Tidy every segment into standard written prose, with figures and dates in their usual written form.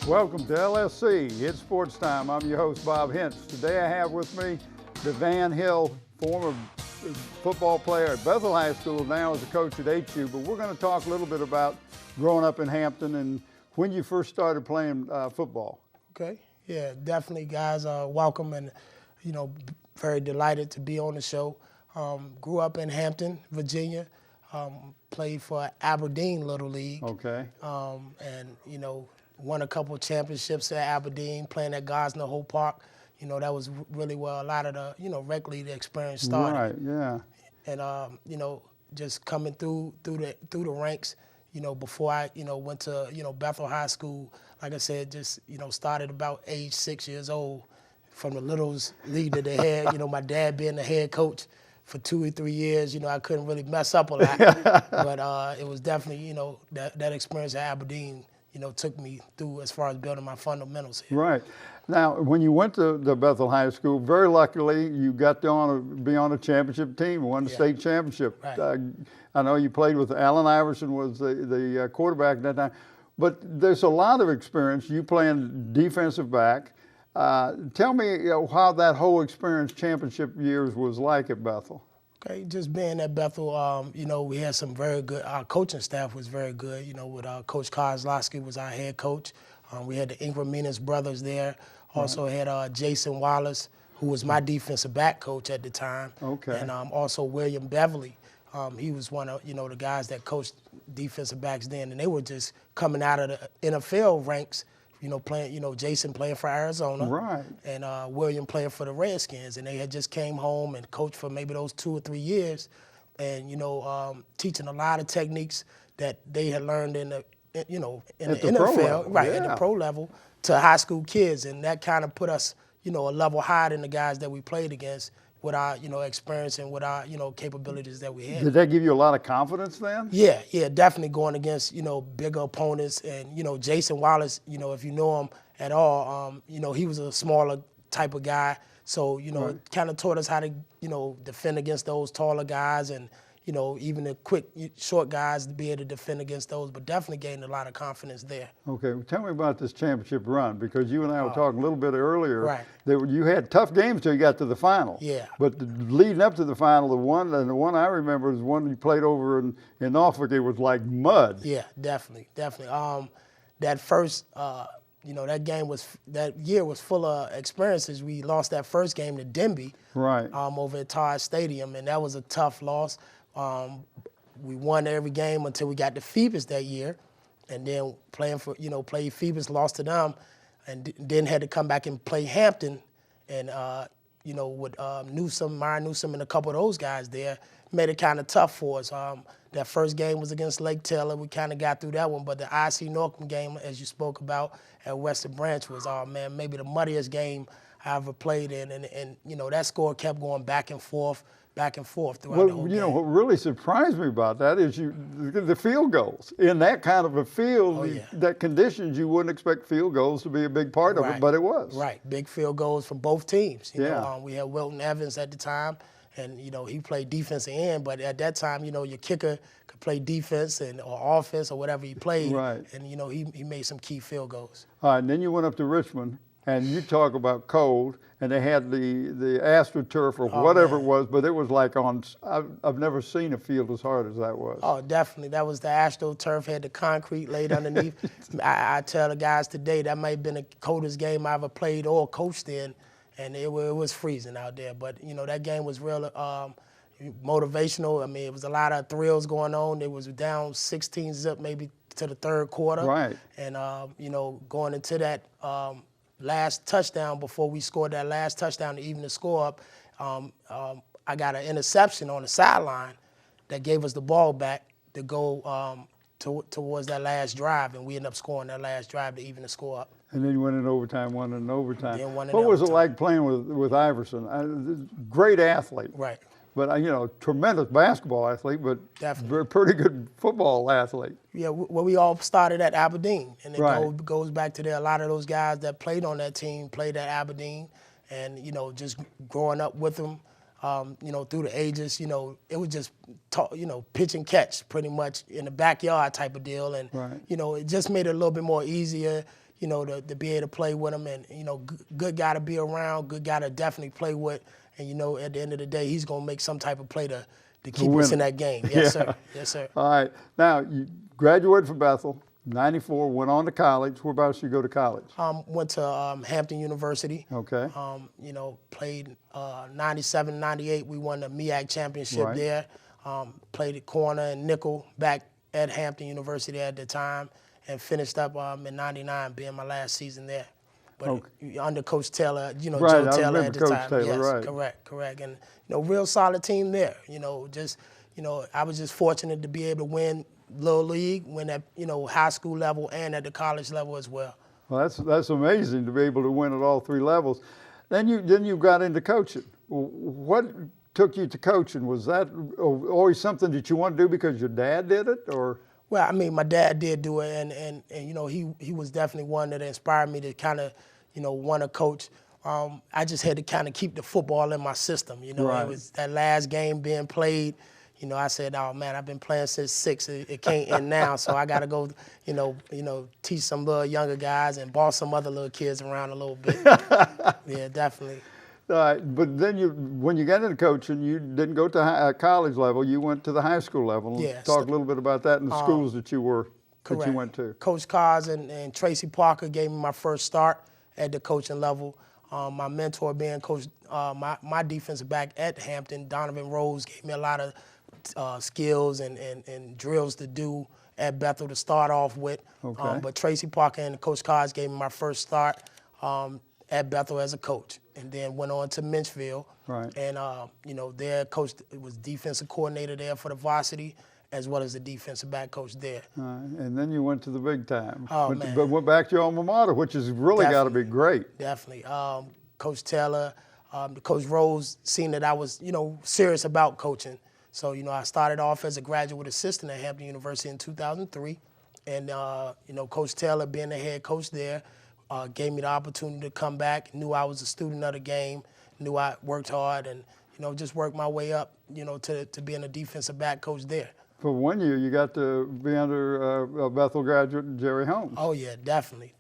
Welcome to LSC. It's Sports Time. I'm your host, Bob Hintz. Today I have with me Devan Hill, former football player at Bethel High School, now as a coach at HU. But we're going to talk a little bit about growing up in Hampton and when you first started playing football. Okay. Yeah, definitely, guys. Welcome and, very delighted to be on the show. Grew up in Hampton, Virginia. Played for Aberdeen Little League. Okay. And, won a couple of championships at Aberdeen, playing at Gosnell Hope Park. That was really where a lot of the, rec league experience started. Right, yeah. And, just coming through the ranks, before I, went to, Bethel High School, like I said, just, started about age 6 years old from the littles league that they had. My dad being the head coach for 2 or 3 years, I couldn't really mess up a lot. But it was definitely, that experience at Aberdeen, took me through as far as building my fundamentals here. Right. Now, when you went to the Bethel High School, very luckily you got to be on a championship team, won the state championship. Right. I know you played with Allen Iverson was the quarterback at that time, but there's a lot of experience. You playing defensive back. Tell me how that whole experience, championship years, was like at Bethel. Okay, just being at Bethel, we had some very good, our coaching staff was very good, with Coach Kozlowski was our head coach. We had the Ingraminas brothers there. Also had Jason Wallace, who was my defensive back coach at the time. Okay. And also William Beverly. He was one of, the guys that coached defensive backs then. And they were just coming out of the NFL ranks, playing, Jason playing for Arizona. Right. And William playing for the Redskins. And they had just came home and coached for maybe those 2 or 3 years. And, teaching a lot of techniques that they had learned in the, in the NFL, right, at the pro level to high school kids. And that kind of put us, a level higher than the guys that we played against with our, experience and with our, capabilities that we had. Did that give you a lot of confidence then? Yeah, definitely going against, bigger opponents. And, Jason Wallace, if you know him at all, he was a smaller type of guy. So, it kind of taught us how to, defend against those taller guys and, even the quick, short guys to be able to defend against those, but definitely gained a lot of confidence there. Okay, well, tell me about this championship run, because you and I were talking a little bit earlier. Right. You had tough games till you got to the final. Yeah. But leading up to the final, the one I remember is one you played over in Norfolk. It was like mud. Yeah, definitely. That first, that year was full of experiences. We lost that first game to Denby. Right. Over at Todd Stadium, and that was a tough loss. We won every game until we got to Phoebus that year, and then played Phoebus, lost to them, and then had to come back and play Hampton, and with Newsom, Myron Newsom, and a couple of those guys there, made it kind of tough for us. That first game was against Lake Taylor. We kind of got through that one, but the IC Norcom game, as you spoke about at Western Branch, was maybe the muddiest game I ever played in, and that score kept going back and forth throughout the whole game. What really surprised me about that is the field goals. In that kind of a field, that conditions, you wouldn't expect field goals to be a big part of it, but it was. Right, big field goals from both teams. We had Wilton Evans at the time, and he played defensive end, but at that time, your kicker could play defense or offense or whatever he played. Right. And he made some key field goals. All right, and then you went up to Richmond. And you talk about cold, and they had the AstroTurf or whatever it was, but it was like I've never seen a field as hard as that was. Oh, definitely. That was the AstroTurf, had the concrete laid underneath. I tell the guys today that might have been the coldest game I ever played or coached in, and it was freezing out there. But, that game was real motivational. I mean, it was a lot of thrills going on. It was down 16-zip maybe to the third quarter. Right. And, going into that last touchdown, before we scored that last touchdown to even the score up, I got an interception on the sideline that gave us the ball back to go towards that last drive, and we ended up scoring that last drive to even the score up. And then you went in overtime, won in overtime. What was it like playing with Iverson? Great athlete. Right. But, tremendous basketball athlete, but definitely pretty good football athlete. Yeah, well, we all started at Aberdeen, and it goes back to a lot of those guys that played on that team played at Aberdeen, and, just growing up with them, through the ages, it was just, pitch and catch pretty much in the backyard type of deal. And, it just made it a little bit more easier. to be able to play with him, and good guy to be around, good guy to definitely play with, and at the end of the day, he's gonna make some type of play to keep us in that game. Yes, sir. Yes, sir. All right. Now you graduated from Bethel. 94, went on to college. Whereabouts you go to college? Went to Hampton University. Okay. Played 97, 98. We won the MEAC championship there. Played at corner and nickel back at Hampton University at the time, and finished up in 99, being my last season there. But under Coach Taylor, Joe Taylor at the time. Taylor, yes, correct. And real solid team there. I was just fortunate to be able to win Little League, win at high school level and at the college level as well. Well, that's amazing to be able to win at all three levels. Then you got into coaching. What took you to coaching? Was that always something that you wanted to do because your dad did it, or? Well, I mean, my dad did do it, and he was definitely one that inspired me to kind of want to coach. I just had to kind of keep the football in my system. It was that last game being played. I said, oh man, I've been playing since 6. It can't end now, so I got to go, teach some little younger guys and boss some other little kids around a little bit. Yeah, definitely. But then when you got into coaching, you didn't go to college level. You went to the high school level. Yeah. Talk a little bit about that and the schools that you went to. Coach Cos and Tracy Parker gave me my first start at the coaching level. My mentor being Coach, my defensive back at Hampton, Donovan Rose, gave me a lot of skills and drills to do at Bethel to start off with. Okay. But Tracy Parker and Coach Cos gave me my first start at Bethel as a coach, and then went on to Minchville. Right. And their coach was defensive coordinator there for the varsity, as well as the defensive back coach there. And then you went to the big time. Man. But went back to your alma mater, which has really got to be great. Definitely. Coach Taylor, Coach Rose, seen that I was, serious about coaching. So, I started off as a graduate assistant at Hampton University in 2003. And, Coach Taylor, being the head coach there, gave me the opportunity to come back. Knew I was a student of the game, knew I worked hard, and, just worked my way up, to being a defensive back coach there. For 1 year, you got to be under Bethel graduate Jerry Holmes. Oh, yeah, definitely.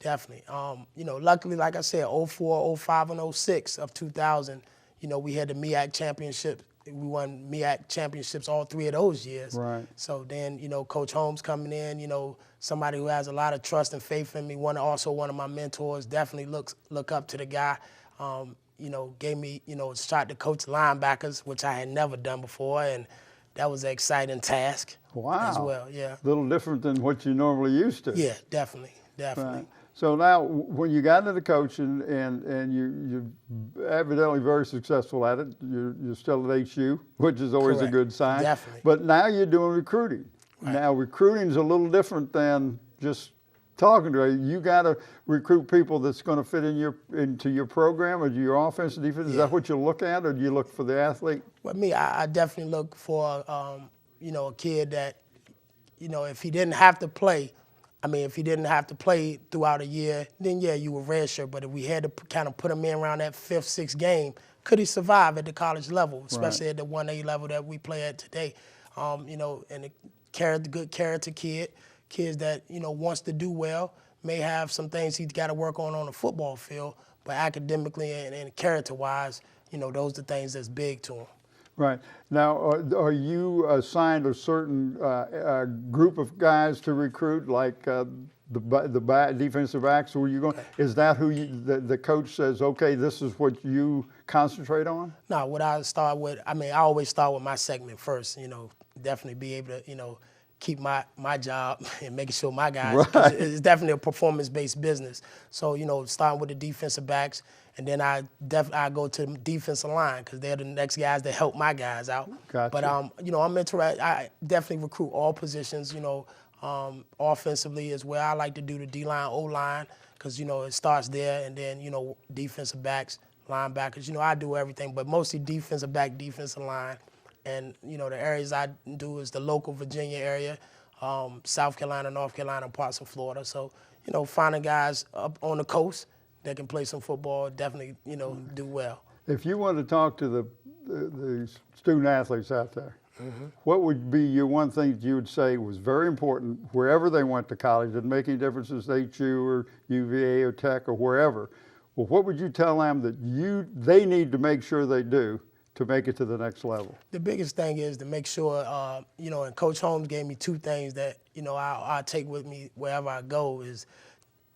Luckily, like I said, 04, 05, and 06 of 2000, we had the MEAC championship. We won MEAC championships all 3 of those years. Right. So then, Coach Holmes coming in, somebody who has a lot of trust and faith in me, also one of my mentors, definitely look up to the guy. Gave me, a shot to coach linebackers, which I had never done before, and that was an exciting task. Wow. As well, yeah. A little different than what you normally used to. Yeah, definitely. Right. So now, when you got into coaching, and you're evidently very successful at it, you're still at HU, which is always a good sign. Definitely. But now you're doing recruiting. Right. Now, recruiting is a little different than just talking to you. You got to recruit people that's going to fit into your program or your offense and defense. Is that what you look at, or do you look for the athlete? Well, I definitely look for a kid that, if he didn't have to play. If he didn't have to play throughout a year, then yeah, you were redshirt. But if we had to kind of put him in around that 5th, 6th game, could he survive at the college level, especially at the 1A level that we play at today? And a good character kid, kids that wants to do well, may have some things he's got to work on the football field, but academically and character-wise, those are the things that's big to him. Right. Now, are you assigned a certain group of guys to recruit, like the defensive backs? Who are you going? Is that who the coach says, okay, this is what you concentrate on? No, what I start with, I always start with my segment first. Definitely be able to, keep my job and making sure my guys. Right. It's definitely a performance-based business. So starting with the defensive backs. And then I go to the defensive line because they're the next guys that help my guys out. Gotcha. But I'm interested. I definitely recruit all positions. Offensively as well. I like to do the D-line, O-line because it starts there, and then defensive backs, linebackers. I do everything, but mostly defensive back, defensive line, and the areas I do is the local Virginia area, South Carolina, North Carolina, parts of Florida. So finding guys up on the coast that can play some football, definitely, do well. If you want to talk to the student athletes out there, what would be your one thing that you would say was very important wherever they went to college? Didn't make any difference if it's HU or UVA or Tech or wherever. Well, what would you tell them that they need to make sure they do to make it to the next level? The biggest thing is to make sure, and Coach Holmes gave me two things that, I take with me wherever I go is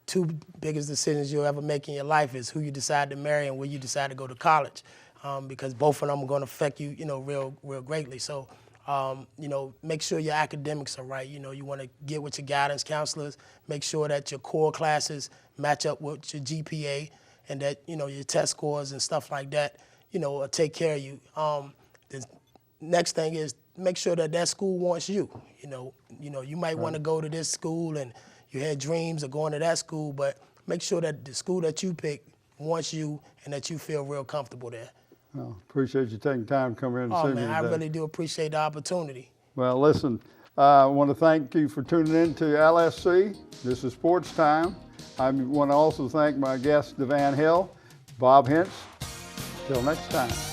two biggest decisions you'll ever make in your life is who you decide to marry and where you decide to go to college. Because both of them are going to affect you, real greatly. So, make sure your academics are right. You want to get with your guidance counselors, make sure that your core classes match up with your GPA and that, your test scores and stuff like that, will take care of you. The next thing is make sure that school wants you. You might want to go to this school and you had dreams of going to that school, but make sure that the school that you pick wants you and that you feel real comfortable there. Well, appreciate you taking time to come in and see me today. I really do appreciate the opportunity. Well, listen, I want to thank you for tuning in to LSC. This is Sports Time. I want to also thank my guest, Devan Hill, Bob Hintz. Till next time.